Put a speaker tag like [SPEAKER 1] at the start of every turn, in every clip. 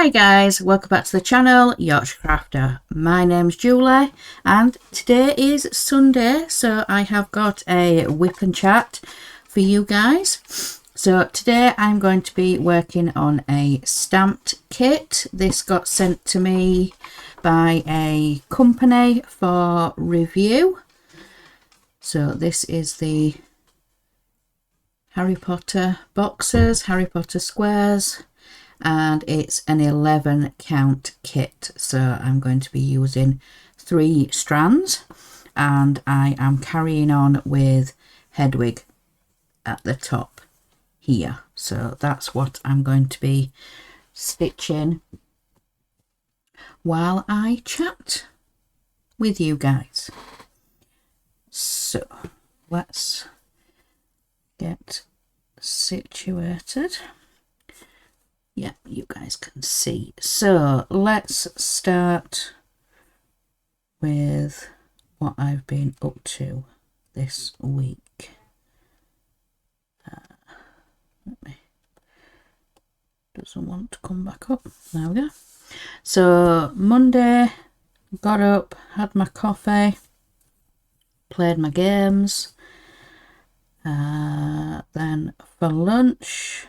[SPEAKER 1] Hi guys, welcome back to the channel, Yorkshire Crafter. My name's Julie and today is Sunday, so I have got a whip and chat for you guys. So today I'm going to be working on a stamped kit. This got sent to me by a company for review. So this is the Harry Potter boxes, Harry Potter squares, and it's an 11 count kit. So I'm going to be using 3 strands and I am carrying on with Hedwig at the top here. So that's what I'm going to be stitching while I chat with you guys. So let's get situated. Yeah, you guys can see. So let's start with what I've been up to this week. Doesn't want to come back up. There we go. So Monday, got up, had my coffee, played my games. Then for lunch,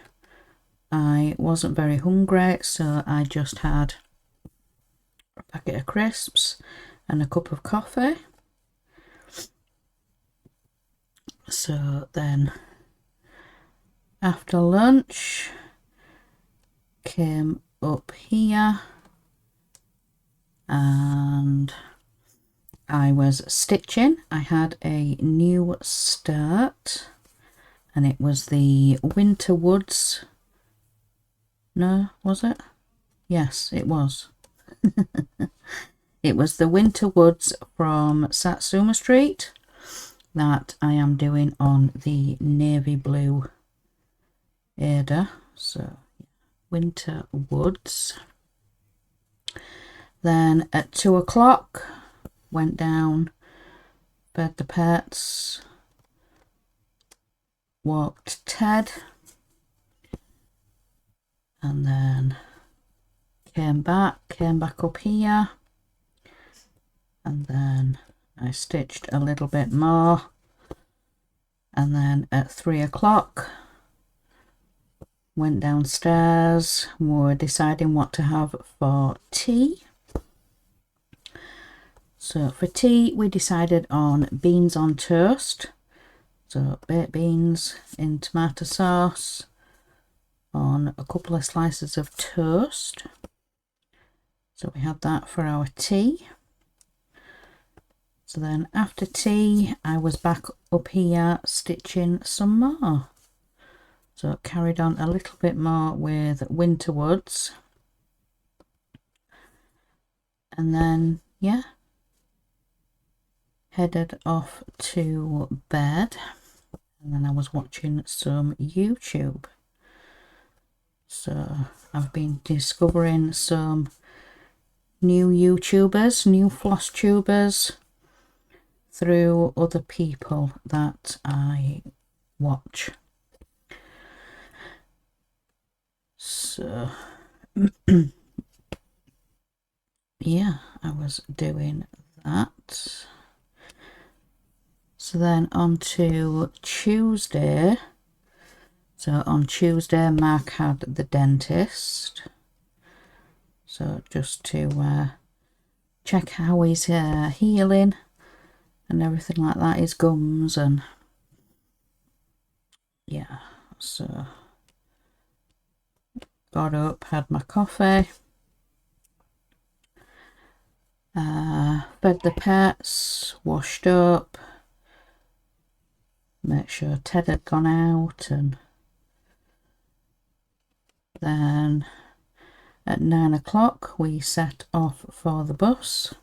[SPEAKER 1] I wasn't very hungry, so I just had a packet of crisps and a cup of coffee. So then after lunch, came up here and I was stitching. I had a new start and it was the Winter Woods. No, was it? Yes, it was. It was the Winter Woods from Satsuma Street that I am doing on the navy blue Ada. So Winter Woods. Then at 2 o'clock went down, fed the pets, walked Ted, and then came back up here, and then I stitched a little bit more, and then at 3 o'clock went downstairs. We were deciding what to have for tea. So for tea we decided on beans on toast, so baked beans in tomato sauce on a couple of slices of toast. So we had that for our tea. So then after tea I was back up here stitching some more. So carried on a little bit more with Winter Woods. And then, yeah, headed off to bed. And then I was watching some YouTube. So I've been discovering some new YouTubers, new floss tubers through other people that I watch. So yeah, I was doing that. So then on to Tuesday. So on Tuesday Mark had the dentist. So just to check how he's healing and everything like that, his gums, and yeah, so got up, had my coffee, fed the pets, washed up, make sure Ted had gone out, and then at 9 o'clock we set off for the bus.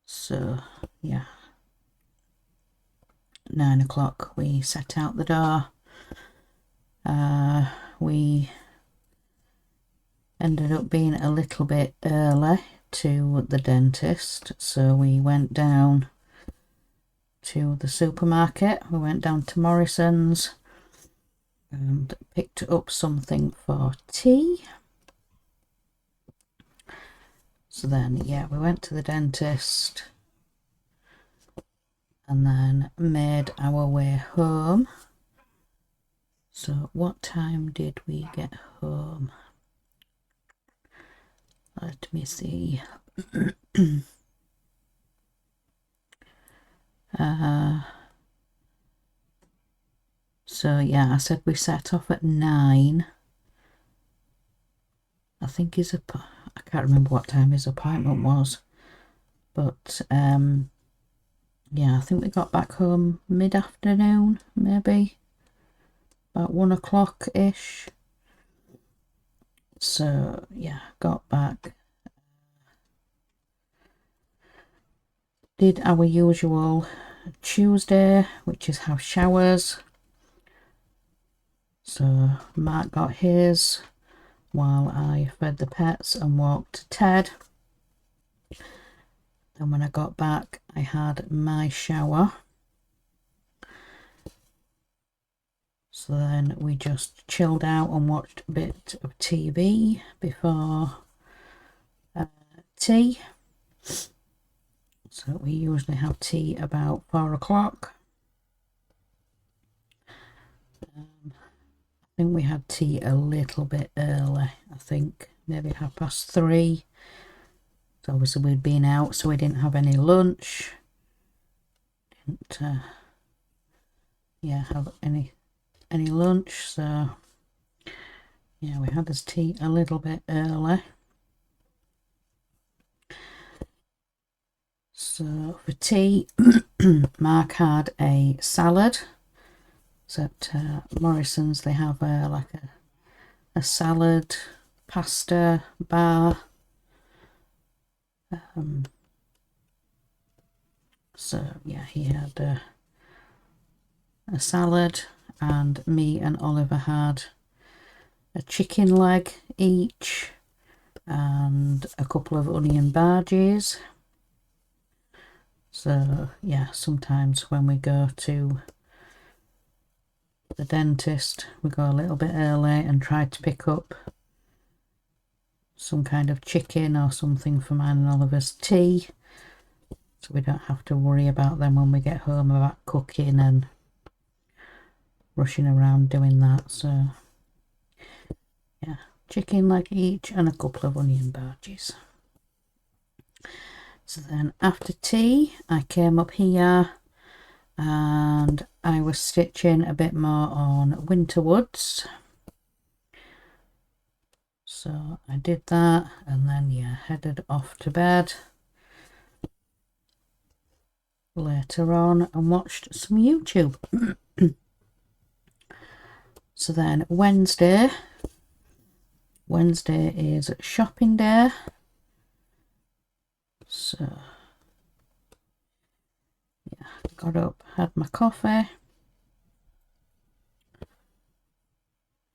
[SPEAKER 1] So yeah, 9 o'clock we set out the door. We ended up being a little bit early to the dentist, so we went down to the supermarket. We went down to Morrison's, and picked up something for tea. So then, yeah, we went to the dentist and then made our way home. So what time did we get home? Let me see. So yeah, I said we set off at 9. I think I can't remember what time his appointment was, but yeah, I think we got back home mid-afternoon, maybe about 1 o'clock ish. So yeah, got back, did our usual Tuesday, which is have showers. So Mark got his while I fed the pets and walked Ted. Then when I got back, I had my shower. So then we just chilled out and watched a bit of TV before tea. So we usually have tea about 4 o'clock. I think we had tea a little bit early, I think maybe 3:30. So obviously we'd been out, so we didn't have any lunch. Didn't have any lunch, so yeah, we had this tea a little bit early. So for tea, Mark had a salad. So at Morrison's they have like a salad pasta bar. So yeah, he had a salad, and me and Oliver had a chicken leg each and a couple of onion bhajis. So yeah, sometimes when we go to the dentist, we go a little bit early and try to pick up some kind of chicken or something for mine and Oliver's tea, so we don't have to worry about them when we get home about cooking and rushing around doing that. So yeah, chicken leg each and a couple of onion bhajis. So then after tea, I came up here and I was stitching a bit more on Winterwoods. So I did that and then yeah, headed off to bed later on and watched some YouTube. So then Wednesday is shopping day. So yeah, got up, had my coffee,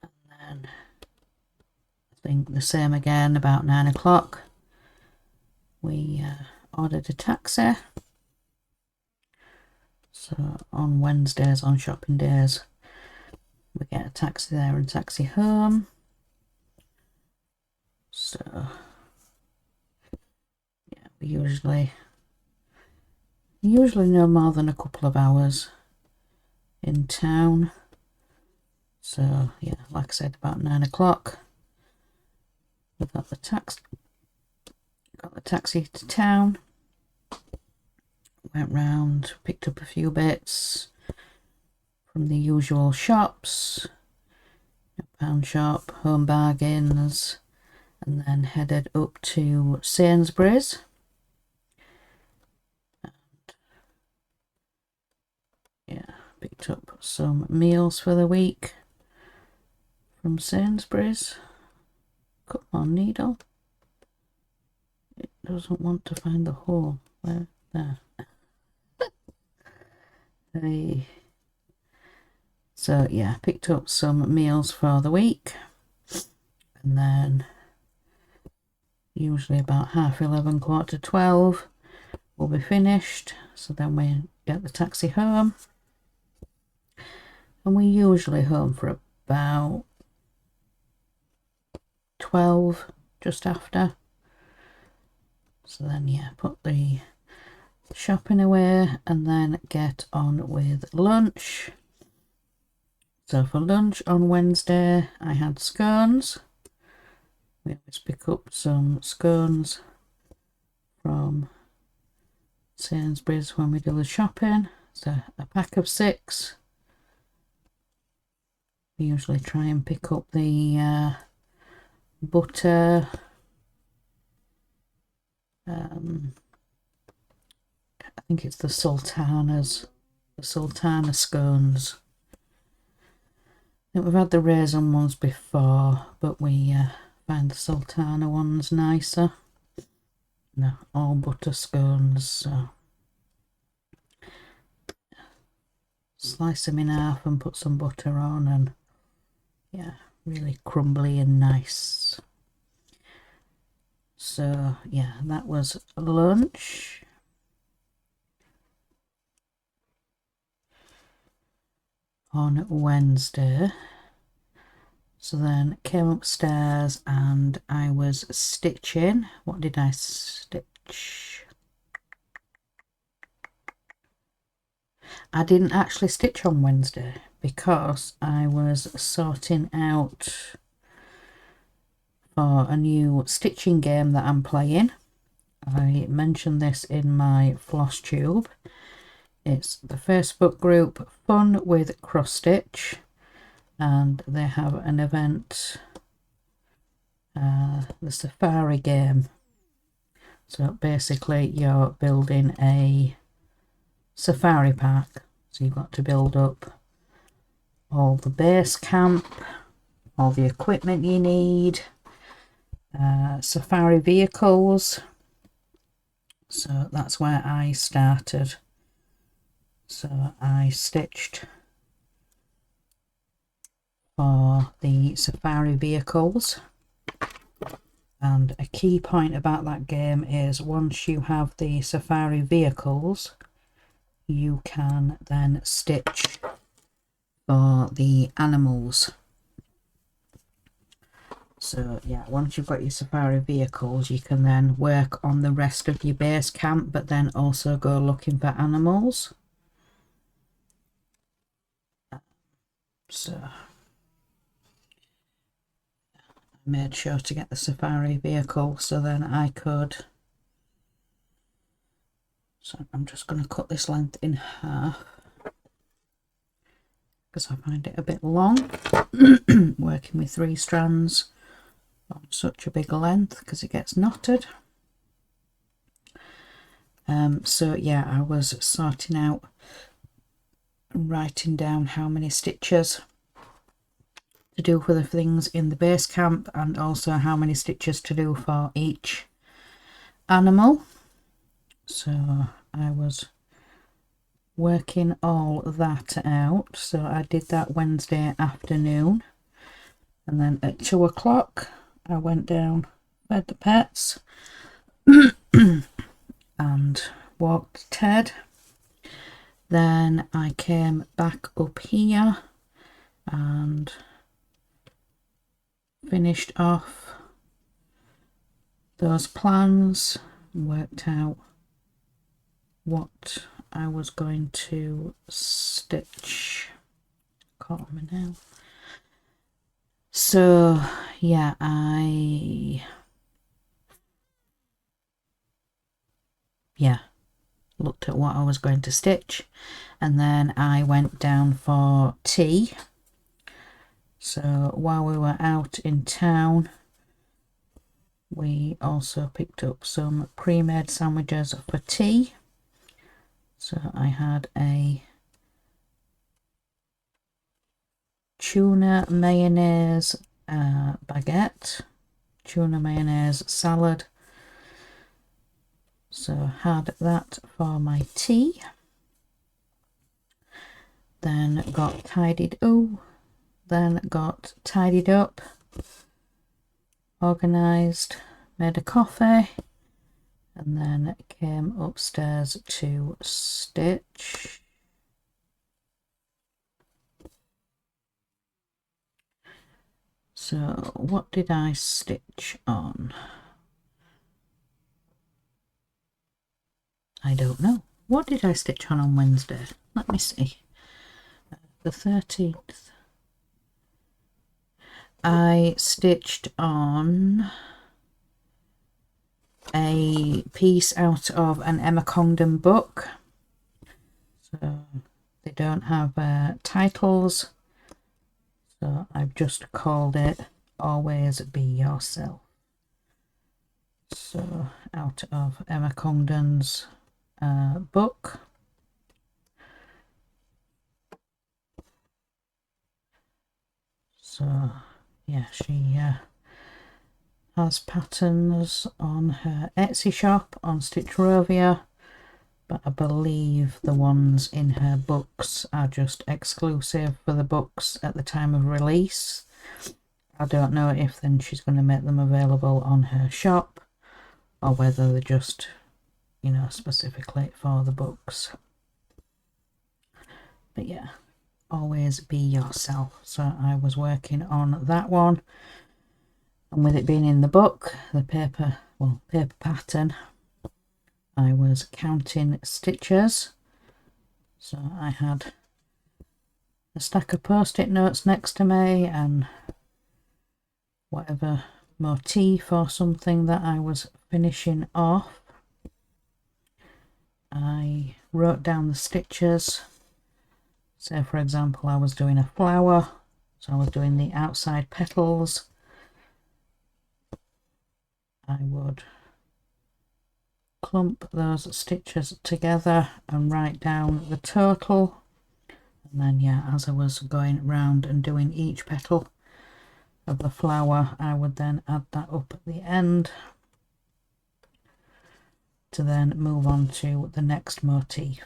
[SPEAKER 1] and then I think the same again about 9 o'clock. We ordered a taxi. So on Wednesdays, on shopping days, we get a taxi there and taxi home. So yeah, we usually no more than a couple of hours in town. So yeah, like I said, about 9 o'clock we got the taxi to town, went round, picked up a few bits from the usual shops, pound shop, home bargains, and then headed up to Sainsbury's. And yeah, picked up some meals for the week from Sainsbury's. Come on, needle. It doesn't want to find the hole. Where? There. Hey. So yeah, picked up some meals for the week, and then usually about 11:30, 12:15 we'll be finished. So then we get the taxi home, and we're usually home for about 12, just after. So then, yeah, put the shopping away and then get on with lunch. So for lunch on Wednesday, I had scones. We always pick up some scones from Sainsbury's when we do the shopping. So a pack of 6. We usually try and pick up the butter. I think it's the Sultana scones. I think we've had the raisin ones before, but we find the Sultana ones nicer. No, all butter scones. So slice them in half and put some butter on, and yeah, really crumbly and nice. So yeah, that was lunch. On Wednesday. So then came upstairs and I was stitching. What did I stitch? I didn't actually stitch on Wednesday because I was sorting out for a new stitching game that I'm playing. I mentioned this in my floss tube. It's the Facebook group Fun with Cross Stitch, and they have an event, the safari game. So basically you're building a safari park. So you've got to build up all the base camp, all the equipment you need, safari vehicles. So that's where I started. So I stitched for the safari vehicles, and a key point about that game is once you have the safari vehicles, you can then stitch for the animals. So yeah, once you've got your safari vehicles, you can then work on the rest of your base camp, but then also go looking for animals. So I made sure to get the safari vehicle so then I could. So I'm just going to cut this length in half because I find it a bit long working with 3 strands on such a big length because it gets knotted. So yeah, I was sorting out, writing down how many stitches to do for the things in the base camp and also how many stitches to do for each animal. So I was working all that out. So I did that Wednesday afternoon, and then at 2 o'clock I went down, fed the pets and walked Ted. Then I came back up here and finished off those plans, worked out what I was going to stitch. Caught on me now. So yeah, I looked at what I was going to stitch, and then I went down for tea. So while we were out in town, we also picked up some pre-made sandwiches for tea. So I had a tuna mayonnaise baguette, tuna mayonnaise salad. So had that for my tea. Then got tidied up, organised, made a coffee, and then came upstairs to stitch. So what did I stitch on? I don't know. What did I stitch on Wednesday? Let me see. The 13th. I stitched on a piece out of an Emma Congdon book. So they don't have titles. So I've just called it Always Be Yourself. So out of Emma Congdon's book. So yeah, she has patterns on her Etsy shop on Stitchrovia, but I believe the ones in her books are just exclusive for the books at the time of release. I don't know if then she's going to make them available on her shop or whether they're just, you know, specifically for the books. But yeah, always be yourself. So I was working on that one, and with it being in the book, the paper pattern, I was counting stitches. So I had a stack of post-it notes next to me and whatever motif or something that I was finishing off. I wrote down the stitches. So for example, I was doing a flower, so I was doing the outside petals. I would clump those stitches together and write down the total, and then yeah, as I was going around and doing each petal of the flower, I would then add that up at the end to then move on to the next motif.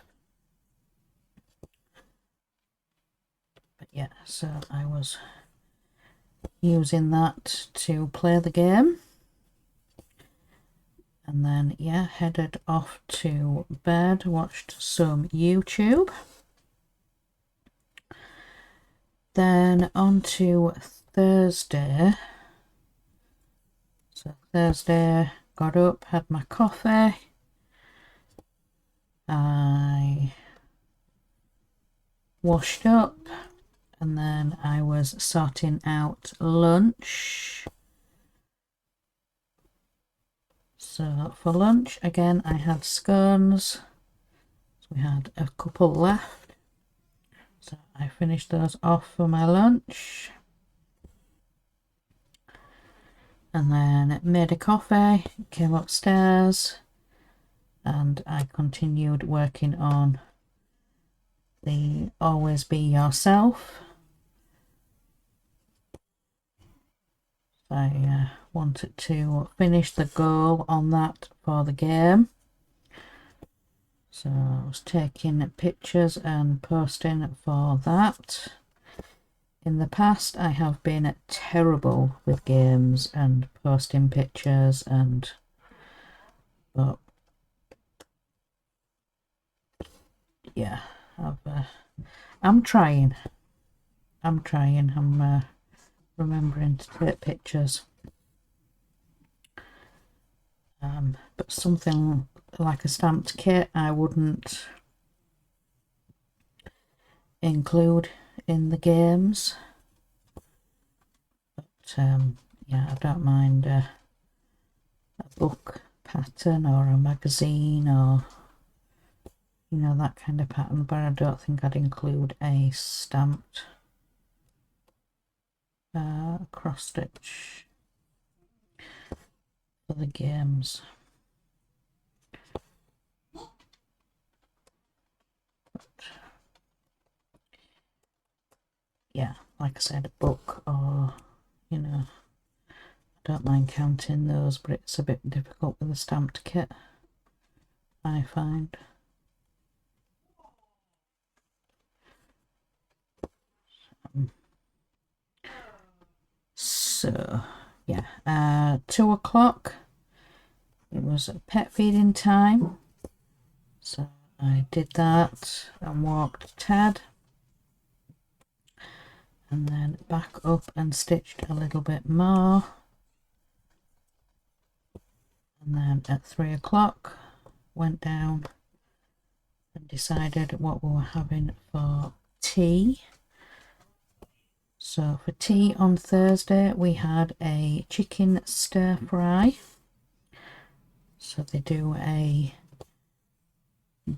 [SPEAKER 1] But yeah, so I was using that to play the game. And then, yeah, headed off to bed, watched some YouTube. Then on to Thursday. So Thursday, got up, had my coffee. I washed up, and then I was sorting out lunch. So for lunch, again, I had scones. So we had a couple left. So I finished those off for my lunch. And then made a coffee, came upstairs, and I continued working on the Always Be Yourself. I wanted to finish the goal on that for the game. So I was taking pictures and posting for that. In the past, I have been terrible with games and posting pictures, but yeah, I'm trying. I'm remembering to take pictures. But something like a stamped kit, I wouldn't include in the games. But yeah, I don't mind a book pattern or a magazine or, you know, that kind of pattern, but I don't think I'd include a stamped cross stitch for the games. But yeah, like I said, a book or, you know, I don't mind counting those, but it's a bit difficult with a stamped kit, I find. So yeah, 2 o'clock, it was pet feeding time, so I did that and walked Ted, and then back up and stitched a little bit more, and then at 3 o'clock went down and decided what we were having for tea. So for tea on Thursday we had a chicken stir fry. So they do a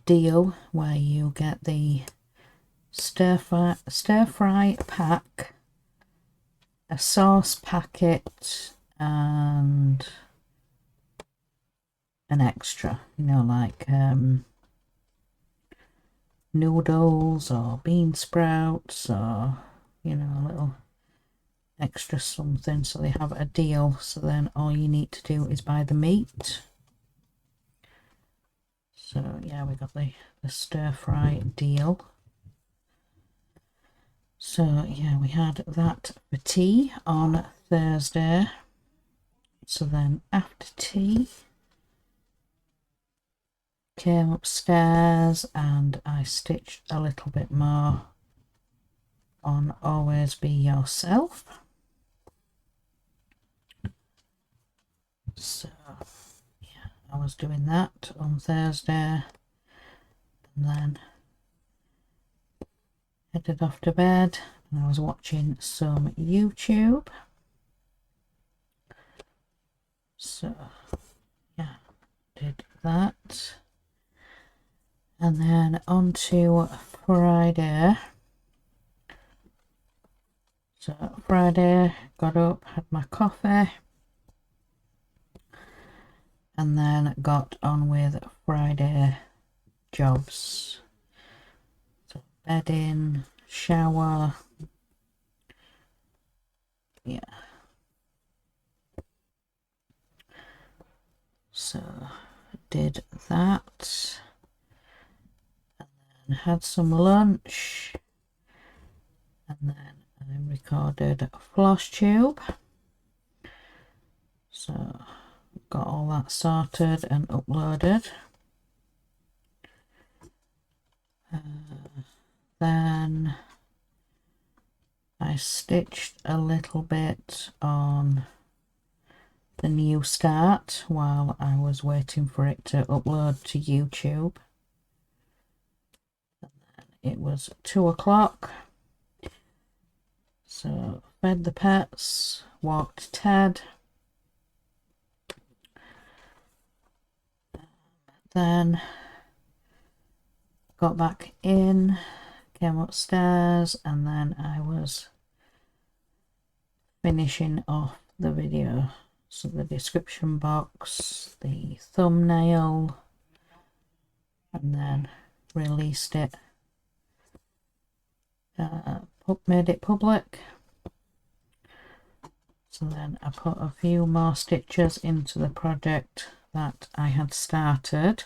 [SPEAKER 1] deal where you get the stir fry pack, a sauce packet, and an extra, you know, like noodles or bean sprouts, or, you know, a little extra something. So they have a deal, so then all you need to do is buy the meat. So yeah, we got the stir fry deal. So yeah, we had that for tea on Thursday. So then after tea, came upstairs and I stitched a little bit more on Always Be Yourself. So yeah, I was doing that on Thursday, and then headed off to bed, and I was watching some YouTube. So yeah, did that. And then on to Friday. So Friday, got up, had my coffee, and then got on with Friday jobs. So bedding, shower, yeah. So did that, and then had some lunch, and then I recorded floss tube. So got all that sorted and uploaded. Then I stitched a little bit on the new start while I was waiting for it to upload to YouTube. And then it was 2 o'clock. So fed the pets, walked Ted. Then got back in, came upstairs, and then I was finishing off the video. So the description box, the thumbnail, and then released it, made it public. So then I put a few more stitches into the project that I had started.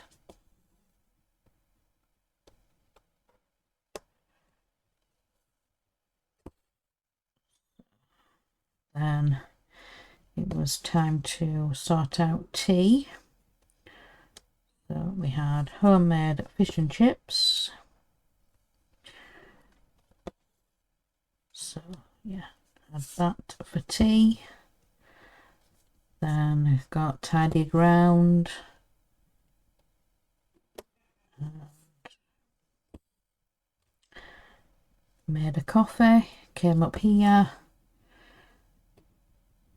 [SPEAKER 1] Then it was time to sort out tea. So we had homemade fish and chips. So yeah, had that for tea. Then got tidied round. Made a coffee, came up here,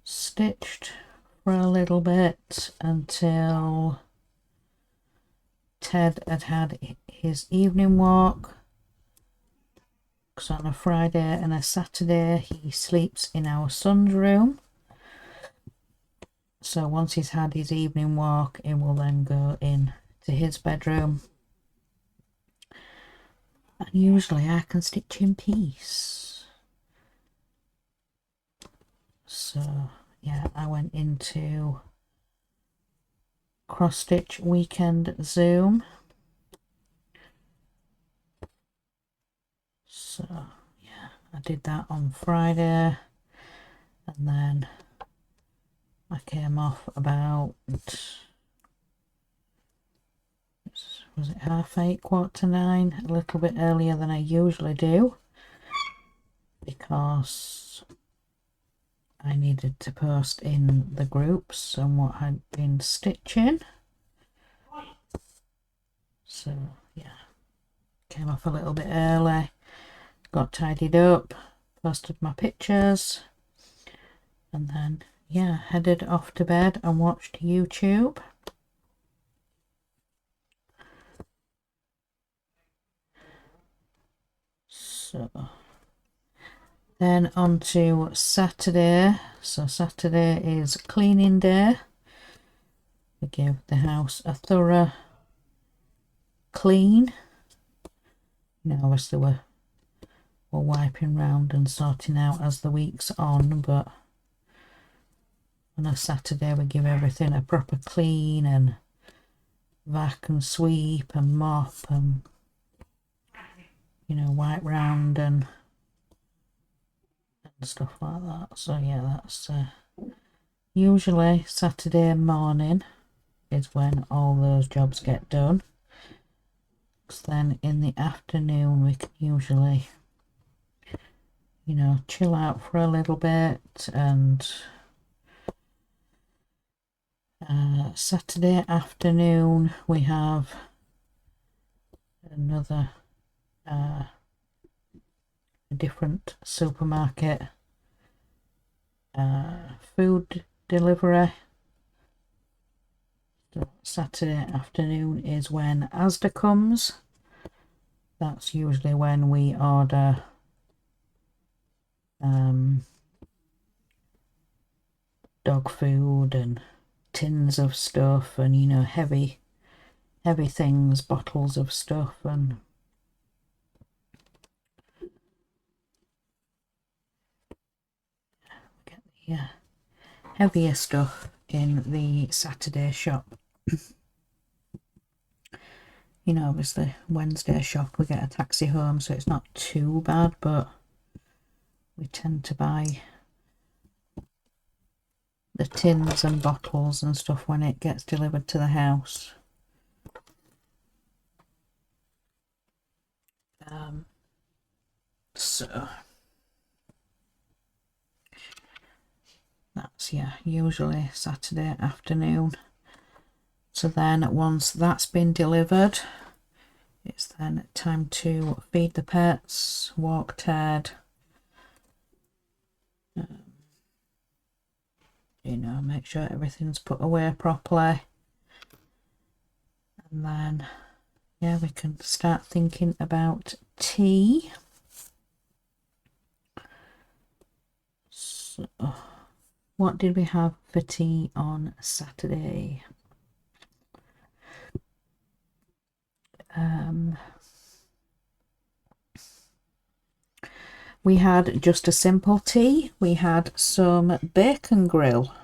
[SPEAKER 1] stitched for a little bit until Ted had had his evening walk, because on a Friday and a Saturday he sleeps in our son's room. So once he's had his evening walk, he will then go in to his bedroom. And usually I can stitch in peace. So yeah, I went into cross stitch weekend Zoom. So yeah, I did that on Friday, and then I came off about, was it 8:30, 8:45, a little bit earlier than I usually do. because I needed to post in the groups on what I'd been stitching. So yeah, came off a little bit early, got tidied up, posted my pictures, and then yeah, headed off to bed and watched YouTube. So then on to Saturday. So Saturday is cleaning day. We gave the house a thorough clean. You know, obviously we're wiping round and sorting out as the week's on, but on a Saturday we give everything a proper clean and vac and sweep and mop and, you know, wipe round and stuff like that. So yeah, that's usually Saturday morning is when all those jobs get done. Because then in the afternoon we can usually, you know, chill out for a little bit. And Saturday afternoon we have another a different supermarket food delivery. So Saturday afternoon is when Asda comes. That's usually when we order dog food and tins of stuff and, you know, heavy things, bottles of stuff, and get the heavier stuff in the Saturday shop. You know, obviously Wednesday shop we get a taxi home, so it's not too bad, but we tend to buy the tins and bottles and stuff when it gets delivered to the house. So that's, yeah, usually Saturday afternoon. So then once that's been delivered, it's then time to feed the pets, walk Ted, you know, make sure everything's put away properly, and then yeah, we can start thinking about tea. So what did we have for tea on Saturday? We had just a simple tea. We had some bacon grill.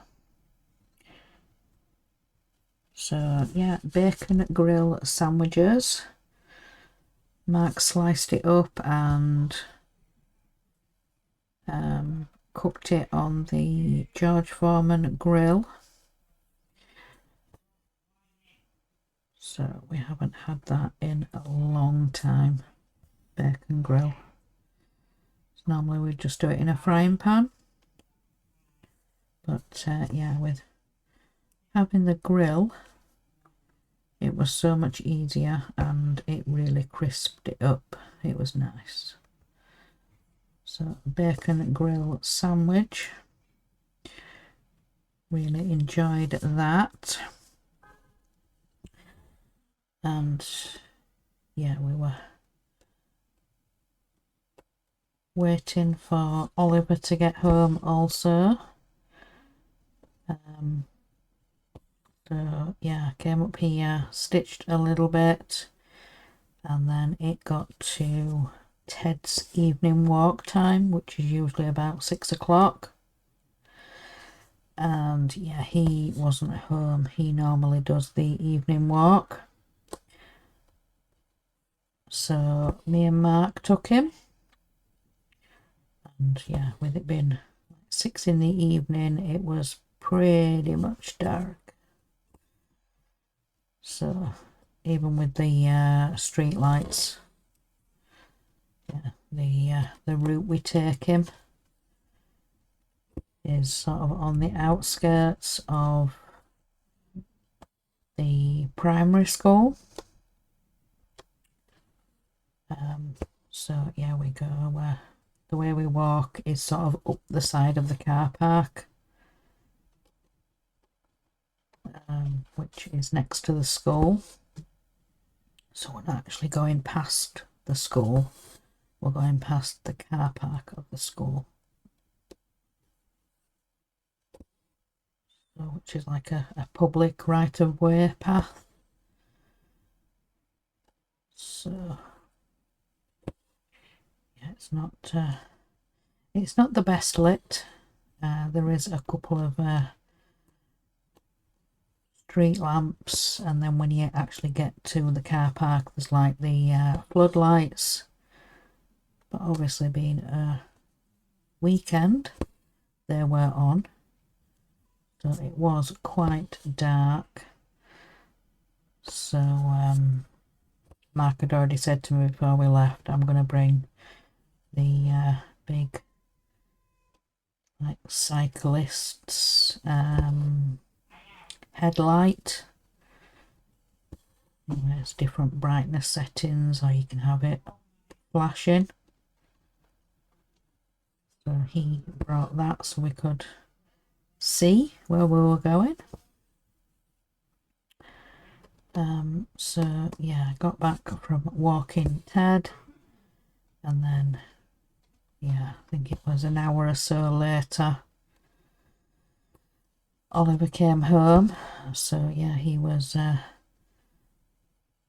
[SPEAKER 1] So yeah, bacon grill sandwiches. Mark sliced it up and cooked it on the George Foreman grill. So we haven't had that in a long time, bacon grill. So normally we just do it in a frying pan, but yeah, with having the grill it was so much easier and it really crisped it up. It was nice. So bacon grill sandwich, really enjoyed that. And yeah, we were waiting for Oliver to get home also. So yeah, came up here, stitched a little bit, and then it got to Ted's evening walk time, which is usually about 6 o'clock. And yeah, he wasn't home. He normally does the evening walk. So me and Mark took him. And yeah, with it being 6 in the evening, it was pretty much dark. So even with the street lights, yeah, the route we take him is sort of on the outskirts of the primary school. So yeah, we go the way we walk is sort of up the side of the car park, which is next to the school. So we're not actually going past the school, we're going past the car park of the school. So, which is like a public right-of-way path. So yeah, it's not the best lit. There is a couple of street lamps, and then when you actually get to the car park there's like the floodlights, but obviously being a weekend they were on, so it was quite dark. So Mark had already said to me before we left, I'm going to bring the big like cyclists headlight. There's different brightness settings, or you can have it flashing. So he brought that so we could see where we were going. So yeah, I got back from walking Ted, and then yeah, I think it was an hour or so later Oliver came home. So yeah, he was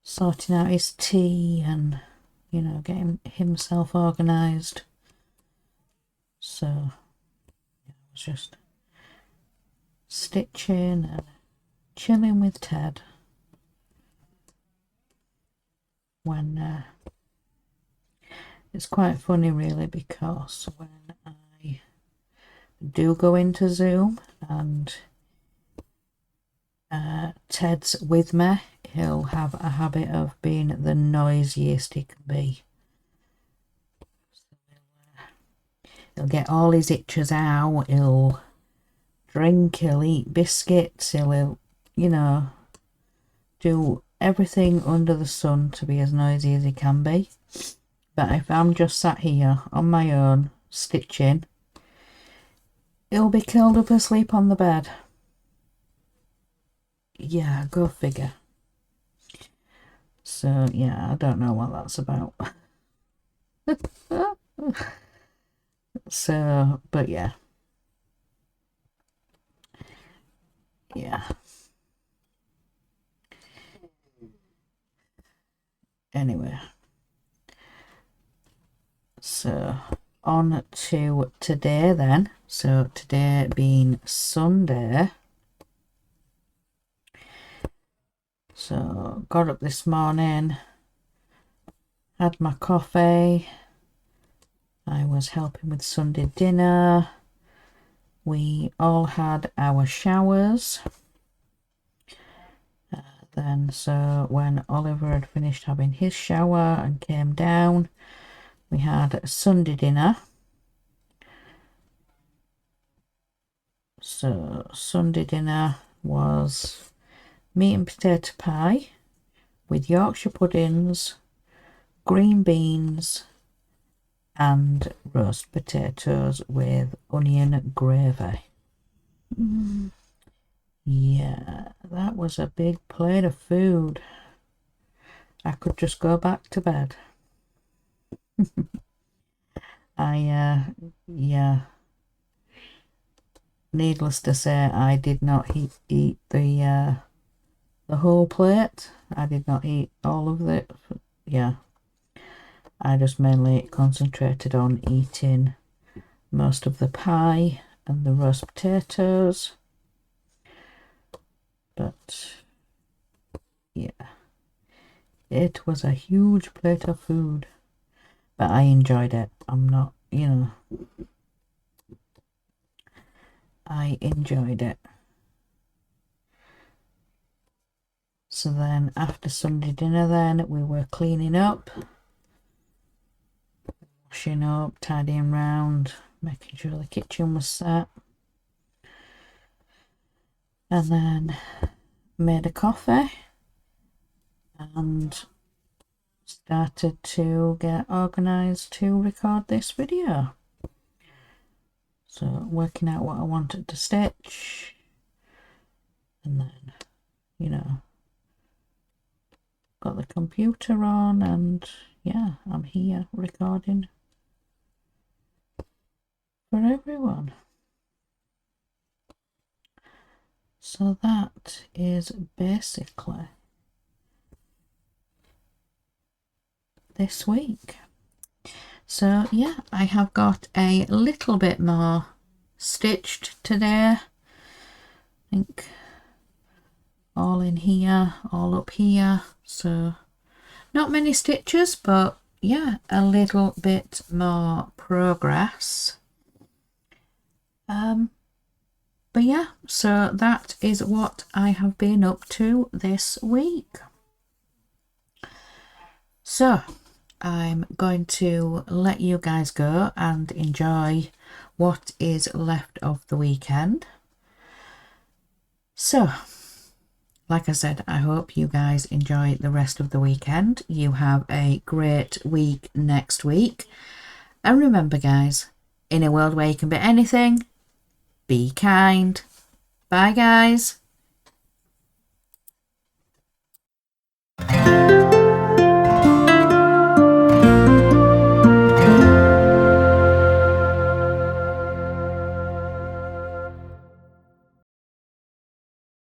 [SPEAKER 1] sorting out his tea and, you know, getting himself organised. So yeah, I was just stitching and chilling with Ted when it's quite funny really, because when I do go into Zoom and Ted's with me, he'll have a habit of being the noisiest he can be. He'll get all his itches out, he'll drink, he'll eat biscuits, he'll you know, do everything under the sun to be as noisy as he can be. But if I'm just sat here on my own stitching, he'll be curled up asleep on the bed. Yeah, go figure. So yeah, I don't know what that's about. So, but yeah. Anyway, so on to today then. So today being Sunday. So got up this morning, had my coffee, I was helping with Sunday dinner, we all had our showers. Then so when Oliver had finished having his shower and came down, we had Sunday dinner. So Sunday dinner was meat and potato pie with Yorkshire puddings, green beans and roast potatoes with onion gravy. Yeah, that was a big plate of food. I could just go back to bed. Yeah, needless to say, I did not eat the whole plate. I did not eat all of it. Yeah, I just mainly concentrated on eating most of the pie and the roast potatoes. But yeah, it was a huge plate of food, but I enjoyed it. I'm not, you know, I enjoyed it. So then after Sunday dinner then we were cleaning up, washing up, tidying round, making sure the kitchen was set. And then made a coffee and started to get organised to record this video. So working out what I wanted to stitch, and then, you know, got the computer on, and yeah, I'm here recording for everyone. So that is basically this week. So yeah, I have got a little bit more stitched today. I think all in here, all up here. So not many stitches, but yeah, a little bit more progress. But yeah, so that is what I have been up to this week. So I'm going to let you guys go and enjoy what is left of the weekend. So, like I said, I hope you guys enjoy the rest of the weekend. You have a great week next week. And remember, guys, in a world where you can be anything, be kind. Bye, guys.